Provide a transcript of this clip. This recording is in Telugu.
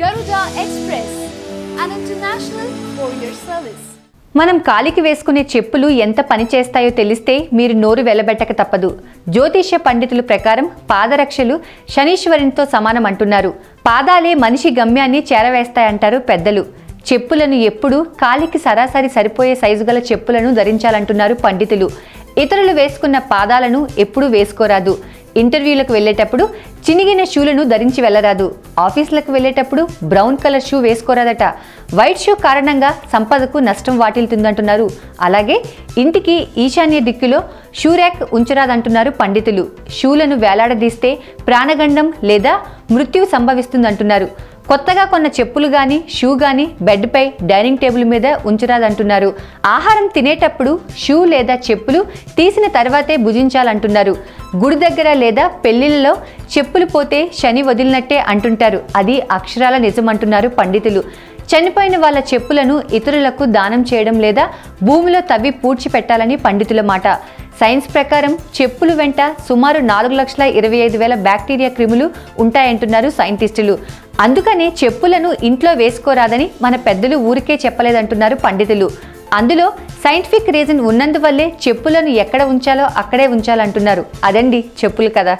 Garuda Express, an international courier service. మనం కాలికి వేసుకునే చెప్పులు ఎంత పని చేస్తాయో తెలిస్తే మీరు నోరు వెలబెట్టక తప్పదు. జ్యోతిష్య పండితుల ప్రకారం పాదరక్షలు శనీశ్వరునితో సమానం అంటున్నారు. పాదాలే మనిషి గమ్యాన్ని చేరవేస్తాయంటారు పెద్దలు. చెప్పులను ఎప్పుడూ కాలికి సరాసరి సరిపోయే సైజు గల చెప్పులను ధరించాలంటున్నారు పండితులు. ఇతరులు వేసుకున్న పాదాలను ఎప్పుడూ వేసుకోరాదు. ఇంటర్వ్యూలకు వెళ్ళేటప్పుడు చినిగిన షూలను ధరించి వెళ్ళరాదు. ఆఫీసులకు వెళ్ళేటప్పుడు బ్రౌన్ కలర్ షూ వేసుకోరాదట. వైట్ షూ కారణంగా సంపదకు నష్టం వాటిల్తుందంటున్నారు. అలాగే ఇంటికి ఈశాన్య దిక్కులో షూ ర్యాక్ ఉంచరాదంటున్నారు పండితులు. షూలను వేలాడదీస్తే ప్రాణగండం లేదా మృత్యువు సంభవిస్తుందంటున్నారు. కొత్తగా కొన్న చెప్పులు గాని షూ గాని బెడ్పై డైనింగ్ టేబుల్ మీద ఉంచరాదంటున్నారు. ఆహారం తినేటప్పుడు షూ లేదా చెప్పులు తీసిన తర్వాతే భుజించాలంటున్నారు. గుడి దగ్గర లేదా పెళ్లిళ్లలో చెప్పులు పోతే శని వదిలినట్టే అంటుంటారు. అది అక్షరాల నిజమంటున్నారు పండితులు. చనిపోయిన వాళ్ళ చెప్పులను ఇతరులకు దానం చేయడం లేదా భూమిలో తవ్వి పూడ్చిపెట్టాలని పండితుల మాట. సైన్స్ ప్రకారం చెప్పులు వెంట సుమారు 4,25,000 బ్యాక్టీరియా క్రిములు ఉంటాయంటున్నారు సైంటిస్టులు. అందుకనే చెప్పులను ఇంట్లో వేసుకోరాదని మన పెద్దలు ఊరికే చెప్పలేదంటున్నారు పండితులు. అందులో సైంటిఫిక్ రీజన్ ఉన్నందువల్లే చెప్పులను ఎక్కడ ఉంచాలో అక్కడే ఉంచాలంటున్నారు. అదండి చెప్పులు కదా.